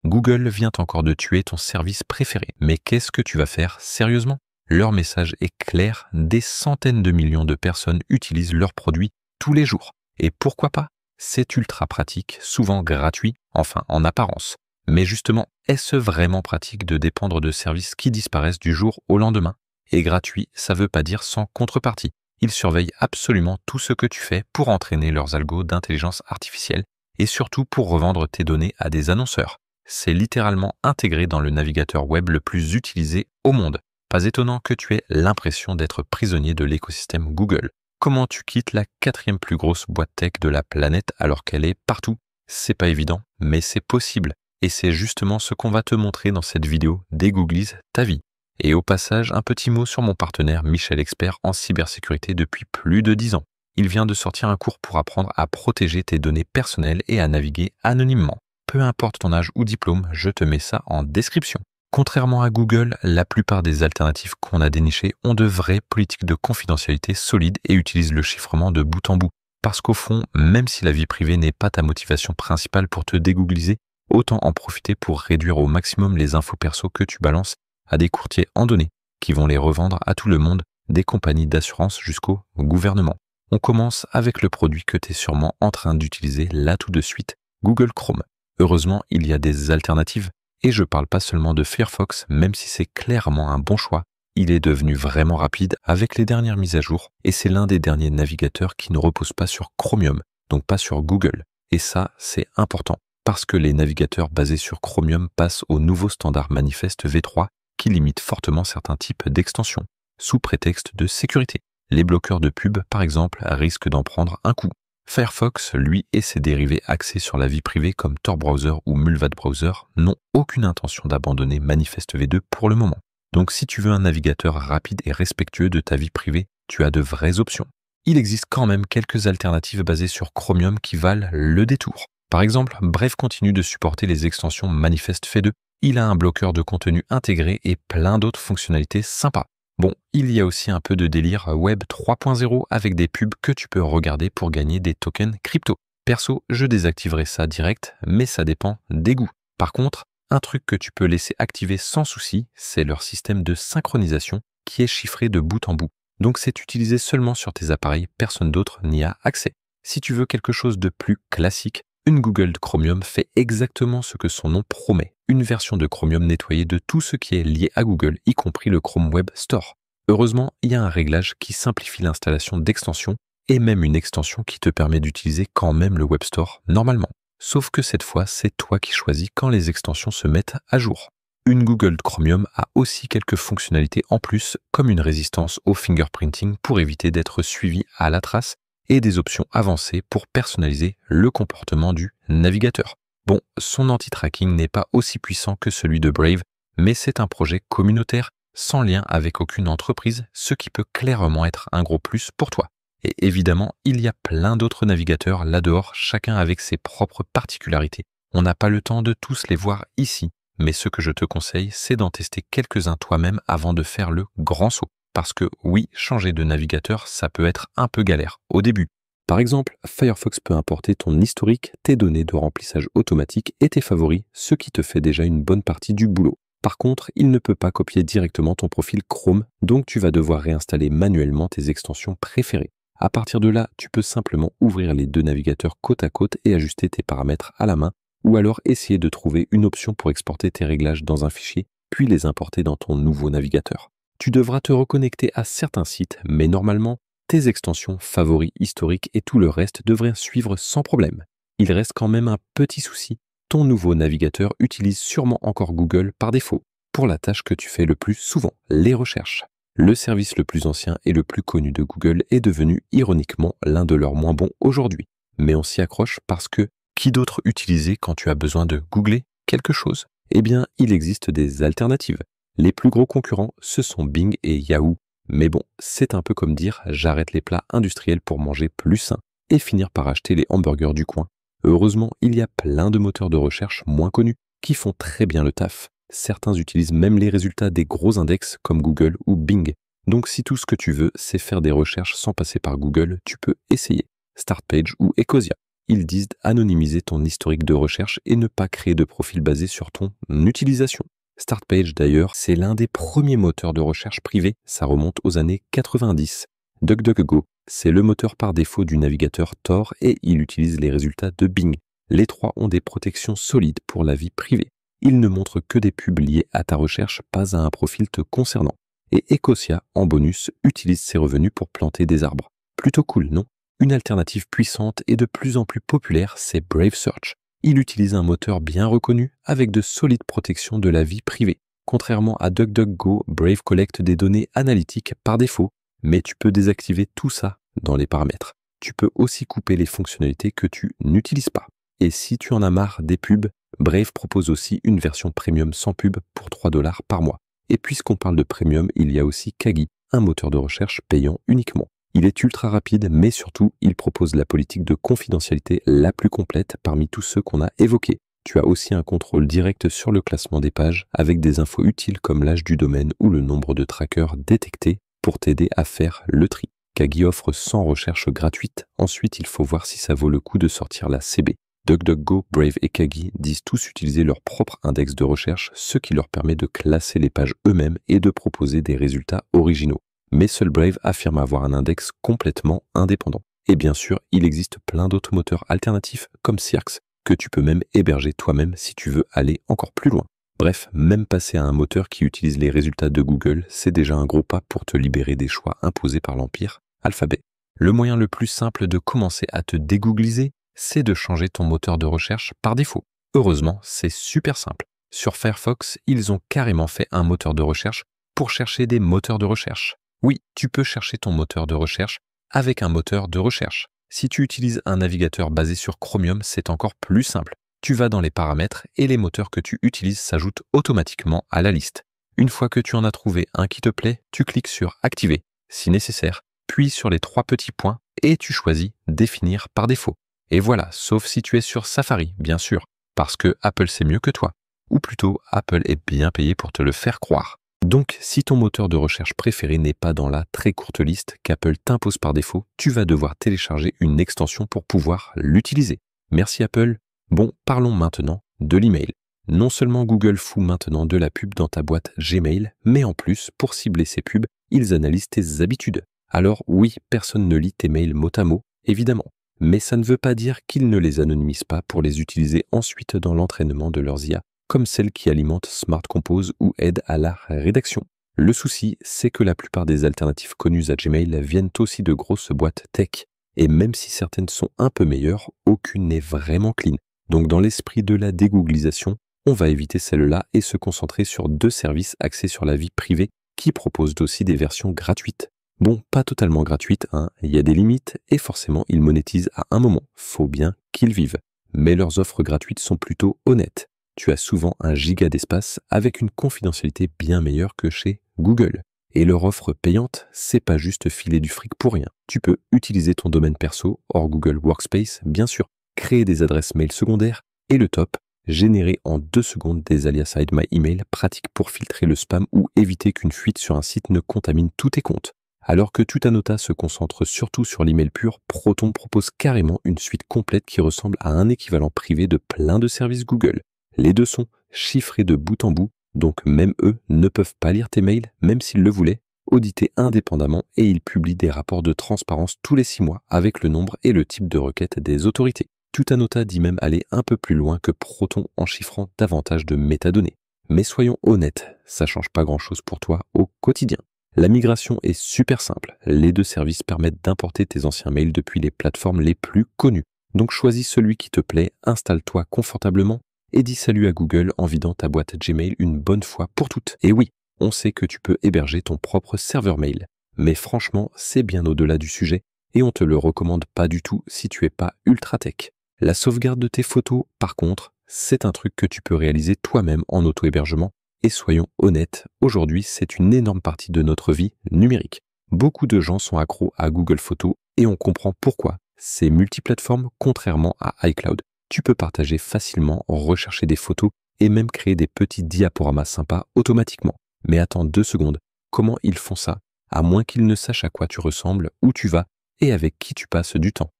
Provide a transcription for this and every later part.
Google vient encore de tuer ton service préféré. Mais qu'est-ce que tu vas faire sérieusement? Leur message est clair, des centaines de millions de personnes utilisent leurs produits tous les jours. Et pourquoi pas? C'est ultra pratique, souvent gratuit, enfin en apparence. Mais justement, est-ce vraiment pratique de dépendre de services qui disparaissent du jour au lendemain? Et gratuit, ça veut pas dire sans contrepartie. Ils surveillent absolument tout ce que tu fais pour entraîner leurs algos d'intelligence artificielle et surtout pour revendre tes données à des annonceurs. C'est littéralement intégré dans le navigateur web le plus utilisé au monde. Pas étonnant que tu aies l'impression d'être prisonnier de l'écosystème Google. Comment tu quittes la 4e plus grosse boîte tech de la planète alors qu'elle est partout? C'est pas évident, mais c'est possible. Et c'est justement ce qu'on va te montrer dans cette vidéo Dégooglise ta vie. Et au passage, un petit mot sur mon partenaire Michel, expert en cybersécurité depuis plus de 10 ans. Il vient de sortir un cours pour apprendre à protéger tes données personnelles et à naviguer anonymement. Peu importe ton âge ou diplôme, je te mets ça en description. Contrairement à Google, la plupart des alternatives qu'on a dénichées ont de vraies politiques de confidentialité solides et utilisent le chiffrement de bout en bout. Parce qu'au fond, même si la vie privée n'est pas ta motivation principale pour te dégoogliser, autant en profiter pour réduire au maximum les infos perso que tu balances à des courtiers en données, qui vont les revendre à tout le monde, des compagnies d'assurance jusqu'au gouvernement. On commence avec le produit que tu es sûrement en train d'utiliser là tout de suite, Google Chrome. Heureusement, il y a des alternatives, et je parle pas seulement de Firefox, même si c'est clairement un bon choix. Il est devenu vraiment rapide avec les dernières mises à jour, et c'est l'un des derniers navigateurs qui ne repose pas sur Chromium, donc pas sur Google. Et ça, c'est important, parce que les navigateurs basés sur Chromium passent au nouveau standard manifeste V3, qui limite fortement certains types d'extensions, sous prétexte de sécurité. Les bloqueurs de pub, par exemple, risquent d'en prendre un coup. Firefox, lui, et ses dérivés axés sur la vie privée comme Tor Browser ou Mulvad Browser n'ont aucune intention d'abandonner Manifest V2 pour le moment. Donc si tu veux un navigateur rapide et respectueux de ta vie privée, tu as de vraies options. Il existe quand même quelques alternatives basées sur Chromium qui valent le détour. Par exemple, Brave continue de supporter les extensions Manifest V2. Il a un bloqueur de contenu intégré et plein d'autres fonctionnalités sympas. Bon, il y a aussi un peu de délire Web 3.0 avec des pubs que tu peux regarder pour gagner des tokens crypto. Perso, je désactiverai ça direct, mais ça dépend des goûts. Par contre, un truc que tu peux laisser activer sans souci, c'est leur système de synchronisation qui est chiffré de bout en bout. Donc c'est utilisé seulement sur tes appareils, personne d'autre n'y a accès. Si tu veux quelque chose de plus classique, une Google Chromium fait exactement ce que son nom promet. Une version de Chromium nettoyée de tout ce qui est lié à Google, y compris le Chrome Web Store. Heureusement, il y a un réglage qui simplifie l'installation d'extensions et même une extension qui te permet d'utiliser quand même le Web Store normalement. Sauf que cette fois, c'est toi qui choisis quand les extensions se mettent à jour. Une Google Chromium a aussi quelques fonctionnalités en plus, comme une résistance au fingerprinting pour éviter d'être suivi à la trace et des options avancées pour personnaliser le comportement du navigateur. Bon, son anti-tracking n'est pas aussi puissant que celui de Brave, mais c'est un projet communautaire sans lien avec aucune entreprise, ce qui peut clairement être un gros plus pour toi. Et évidemment, il y a plein d'autres navigateurs là dehors, chacun avec ses propres particularités. On n'a pas le temps de tous les voir ici, mais ce que je te conseille, c'est d'en tester quelques-uns toi-même avant de faire le grand saut. Parce que oui, changer de navigateur, ça peut être un peu galère au début. Par exemple, Firefox peut importer ton historique, tes données de remplissage automatique et tes favoris, ce qui te fait déjà une bonne partie du boulot. Par contre, il ne peut pas copier directement ton profil Chrome, donc tu vas devoir réinstaller manuellement tes extensions préférées. À partir de là, tu peux simplement ouvrir les deux navigateurs côte à côte et ajuster tes paramètres à la main, ou alors essayer de trouver une option pour exporter tes réglages dans un fichier, puis les importer dans ton nouveau navigateur. Tu devras te reconnecter à certains sites, mais normalement, tes extensions, favoris historiques et tout le reste devraient suivre sans problème. Il reste quand même un petit souci. Ton nouveau navigateur utilise sûrement encore Google par défaut pour la tâche que tu fais le plus souvent, les recherches. Le service le plus ancien et le plus connu de Google est devenu ironiquement l'un de leurs moins bons aujourd'hui. Mais on s'y accroche parce que qui d'autre utiliser quand tu as besoin de googler quelque chose? Eh bien, il existe des alternatives. Les plus gros concurrents, ce sont Bing et Yahoo. Mais bon, c'est un peu comme dire j'arrête les plats industriels pour manger plus sain et finir par acheter les hamburgers du coin. Heureusement, il y a plein de moteurs de recherche moins connus qui font très bien le taf. Certains utilisent même les résultats des gros index comme Google ou Bing. Donc si tout ce que tu veux, c'est faire des recherches sans passer par Google, tu peux essayer Startpage ou Ecosia. ils disent anonymiser ton historique de recherche et ne pas créer de profil basé sur ton utilisation. Startpage d'ailleurs, c'est l'un des premiers moteurs de recherche privés, ça remonte aux années 90. DuckDuckGo, c'est le moteur par défaut du navigateur Tor et il utilise les résultats de Bing. Les trois ont des protections solides pour la vie privée. Ils ne montrent que des pubs liées à ta recherche, pas à un profil te concernant. Et Ecosia, en bonus, utilise ses revenus pour planter des arbres. Plutôt cool, non? Une alternative puissante et de plus en plus populaire, c'est Brave Search. Il utilise un moteur bien reconnu avec de solides protections de la vie privée. Contrairement à DuckDuckGo, Brave collecte des données analytiques par défaut, mais tu peux désactiver tout ça dans les paramètres. Tu peux aussi couper les fonctionnalités que tu n'utilises pas. Et si tu en as marre des pubs, Brave propose aussi une version premium sans pub pour 3 $ par mois. Et puisqu'on parle de premium, il y a aussi Kagi, un moteur de recherche payant uniquement. Il est ultra rapide, mais surtout, il propose la politique de confidentialité la plus complète parmi tous ceux qu'on a évoqués. Tu as aussi un contrôle direct sur le classement des pages avec des infos utiles comme l'âge du domaine ou le nombre de trackers détectés pour t'aider à faire le tri. Kagi offre 100 recherches gratuites. Ensuite, il faut voir si ça vaut le coup de sortir la CB. DuckDuckGo, Brave et Kagi disent tous utiliser leur propre index de recherche, ce qui leur permet de classer les pages eux-mêmes et de proposer des résultats originaux. Mais seul Brave affirme avoir un index complètement indépendant. Et bien sûr, il existe plein d'autres moteurs alternatifs comme Cirx, que tu peux même héberger toi-même si tu veux aller encore plus loin. Bref, même passer à un moteur qui utilise les résultats de Google, c'est déjà un gros pas pour te libérer des choix imposés par l'empire Alphabet. Le moyen le plus simple de commencer à te dégoogliser, c'est de changer ton moteur de recherche par défaut. Heureusement, c'est super simple. Sur Firefox, ils ont carrément fait un moteur de recherche pour chercher des moteurs de recherche. Oui, tu peux chercher ton moteur de recherche avec un moteur de recherche. Si tu utilises un navigateur basé sur Chromium, c'est encore plus simple. Tu vas dans les paramètres et les moteurs que tu utilises s'ajoutent automatiquement à la liste. Une fois que tu en as trouvé un qui te plaît, tu cliques sur Activer, si nécessaire, puis sur les 3 petits points et tu choisis Définir par défaut. Et voilà, sauf si tu es sur Safari, bien sûr, parce que Apple sait mieux que toi. Ou plutôt, Apple est bien payé pour te le faire croire. Donc, si ton moteur de recherche préféré n'est pas dans la très courte liste qu'Apple t'impose par défaut, tu vas devoir télécharger une extension pour pouvoir l'utiliser. Merci Apple. Bon, parlons maintenant de l'email. Non seulement Google fout maintenant de la pub dans ta boîte Gmail, mais en plus, pour cibler ces pubs, ils analysent tes habitudes. Alors oui, personne ne lit tes mails mot à mot, évidemment. Mais ça ne veut pas dire qu'ils ne les anonymisent pas pour les utiliser ensuite dans l'entraînement de leurs IA, comme celles qui alimentent Smart Compose ou aident à la rédaction. Le souci, c'est que la plupart des alternatives connues à Gmail viennent aussi de grosses boîtes tech. Et même si certaines sont un peu meilleures, aucune n'est vraiment clean. Donc dans l'esprit de la dégooglisation, on va éviter celle-là et se concentrer sur 2 services axés sur la vie privée qui proposent aussi des versions gratuites. Bon, pas totalement gratuites, hein, il y a des limites et forcément ils monétisent à un moment, faut bien qu'ils vivent. Mais leurs offres gratuites sont plutôt honnêtes. Tu as souvent 1 giga d'espace avec une confidentialité bien meilleure que chez Google. Et leur offre payante, c'est pas juste filer du fric pour rien. Tu peux utiliser ton domaine perso hors Google Workspace, bien sûr, créer des adresses mail secondaires et le top, générer en 2 secondes des alias HideMyEmail pratiques pour filtrer le spam ou éviter qu'une fuite sur un site ne contamine tous tes comptes. Alors que Tutanota se concentre surtout sur l'email pur, Proton propose carrément une suite complète qui ressemble à un équivalent privé de plein de services Google. Les 2 sont chiffrés de bout en bout, donc même eux ne peuvent pas lire tes mails, même s'ils le voulaient, audités indépendamment et ils publient des rapports de transparence tous les 6 mois avec le nombre et le type de requête des autorités. Tutanota dit même aller un peu plus loin que Proton en chiffrant davantage de métadonnées. Mais soyons honnêtes, ça change pas grand-chose pour toi au quotidien. La migration est super simple. Les 2 services permettent d'importer tes anciens mails depuis les plateformes les plus connues. Donc choisis celui qui te plaît, installe-toi confortablement et dis salut à Google en vidant ta boîte Gmail une bonne fois pour toutes. Et oui, on sait que tu peux héberger ton propre serveur mail. Mais franchement, c'est bien au-delà du sujet et on te le recommande pas du tout si tu es pas ultra tech. La sauvegarde de tes photos, par contre, c'est un truc que tu peux réaliser toi-même en auto-hébergement. Et soyons honnêtes, aujourd'hui, c'est une énorme partie de notre vie numérique. Beaucoup de gens sont accros à Google Photos et on comprend pourquoi. C'est multiplateforme contrairement à iCloud. Tu peux partager facilement, rechercher des photos et même créer des petits diaporamas sympas automatiquement. Mais attends 2 secondes, comment ils font ça? À moins qu'ils ne sachent à quoi tu ressembles, où tu vas et avec qui tu passes du temps.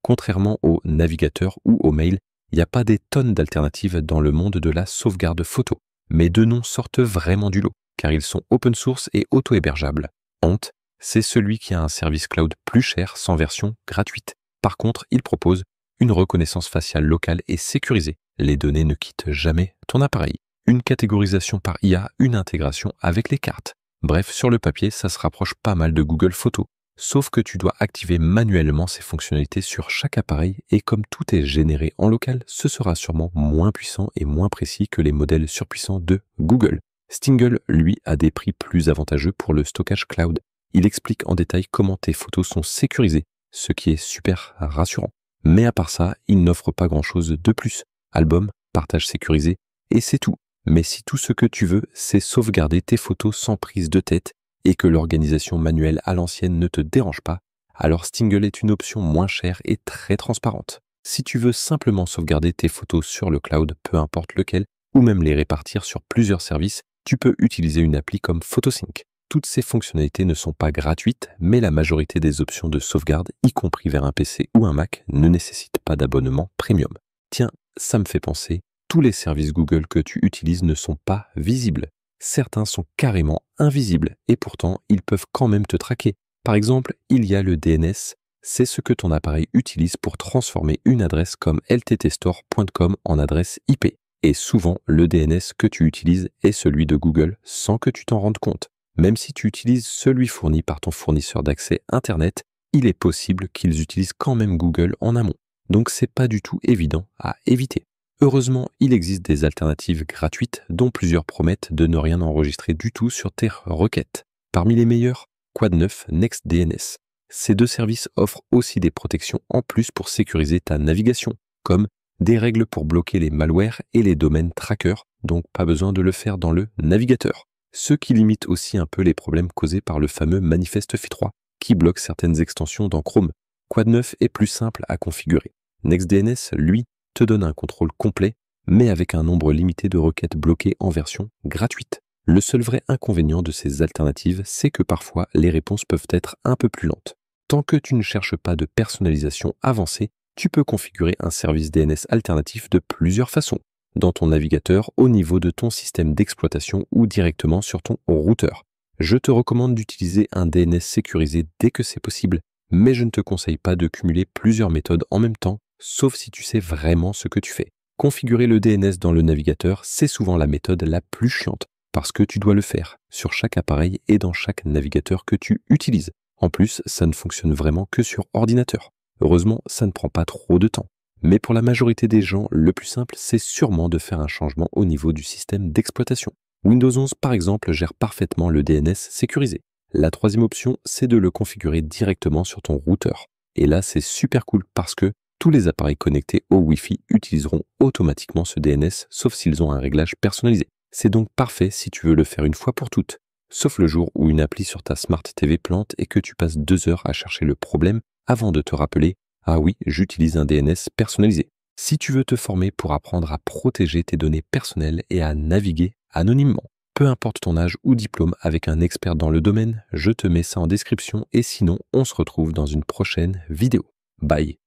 Contrairement au navigateur ou au mail, il n'y a pas des tonnes d'alternatives dans le monde de la sauvegarde photo. Mais deux noms sortent vraiment du lot, car ils sont open source et auto-hébergeables. Ant, c'est celui qui a un service cloud plus cher sans version gratuite. Par contre, il propose une reconnaissance faciale locale et sécurisée. Les données ne quittent jamais ton appareil. Une catégorisation par IA, une intégration avec les cartes. Bref, sur le papier, ça se rapproche pas mal de Google Photos. Sauf que tu dois activer manuellement ces fonctionnalités sur chaque appareil et comme tout est généré en local, ce sera sûrement moins puissant et moins précis que les modèles surpuissants de Google. Stingle, lui, a des prix plus avantageux pour le stockage cloud. Il explique en détail comment tes photos sont sécurisées, ce qui est super rassurant. Mais à part ça, il n'offre pas grand-chose de plus. Album, partage sécurisé, et c'est tout. Mais si tout ce que tu veux, c'est sauvegarder tes photos sans prise de tête et que l'organisation manuelle à l'ancienne ne te dérange pas, alors Stingle est une option moins chère et très transparente. Si tu veux simplement sauvegarder tes photos sur le cloud, peu importe lequel, ou même les répartir sur plusieurs services, tu peux utiliser une appli comme PhotoSync. Toutes ces fonctionnalités ne sont pas gratuites, mais la majorité des options de sauvegarde, y compris vers un PC ou un Mac, ne nécessitent pas d'abonnement premium. Tiens, ça me fait penser, tous les services Google que tu utilises ne sont pas visibles. Certains sont carrément invisibles et pourtant ils peuvent quand même te traquer. Par exemple, il y a le DNS, c'est ce que ton appareil utilise pour transformer une adresse comme lttstore.com en adresse IP. Et souvent, le DNS que tu utilises est celui de Google sans que tu t'en rendes compte. Même si tu utilises celui fourni par ton fournisseur d'accès Internet, il est possible qu'ils utilisent quand même Google en amont. Donc c'est pas du tout évident à éviter. Heureusement, il existe des alternatives gratuites dont plusieurs promettent de ne rien enregistrer du tout sur tes requêtes. Parmi les meilleurs, Quad9, NextDNS. Ces deux services offrent aussi des protections en plus pour sécuriser ta navigation, comme des règles pour bloquer les malwares et les domaines trackers, donc pas besoin de le faire dans le navigateur. Ce qui limite aussi un peu les problèmes causés par le fameux manifeste FI3 qui bloque certaines extensions dans Chrome. Quad9 est plus simple à configurer. NextDNS, lui, te donne un contrôle complet, mais avec un nombre limité de requêtes bloquées en version gratuite. Le seul vrai inconvénient de ces alternatives, c'est que parfois les réponses peuvent être un peu plus lentes. Tant que tu ne cherches pas de personnalisation avancée, tu peux configurer un service DNS alternatif de plusieurs façons, dans ton navigateur, au niveau de ton système d'exploitation ou directement sur ton routeur. Je te recommande d'utiliser un DNS sécurisé dès que c'est possible, mais je ne te conseille pas de cumuler plusieurs méthodes en même temps, sauf si tu sais vraiment ce que tu fais. Configurer le DNS dans le navigateur, c'est souvent la méthode la plus chiante, parce que tu dois le faire sur chaque appareil et dans chaque navigateur que tu utilises. En plus, ça ne fonctionne vraiment que sur ordinateur. Heureusement, ça ne prend pas trop de temps. Mais pour la majorité des gens, le plus simple, c'est sûrement de faire un changement au niveau du système d'exploitation. Windows 11, par exemple, gère parfaitement le DNS sécurisé. La troisième option, c'est de le configurer directement sur ton routeur. Et là, c'est super cool parce que tous les appareils connectés au Wi-Fi utiliseront automatiquement ce DNS, sauf s'ils ont un réglage personnalisé. C'est donc parfait si tu veux le faire une fois pour toutes. Sauf le jour où une appli sur ta Smart TV plante et que tu passes 2 heures à chercher le problème avant de te rappeler « Ah oui, j'utilise un DNS personnalisé ». Si tu veux te former pour apprendre à protéger tes données personnelles et à naviguer anonymement, peu importe ton âge ou diplôme avec un expert dans le domaine, je te mets ça en description et sinon on se retrouve dans une prochaine vidéo. Bye.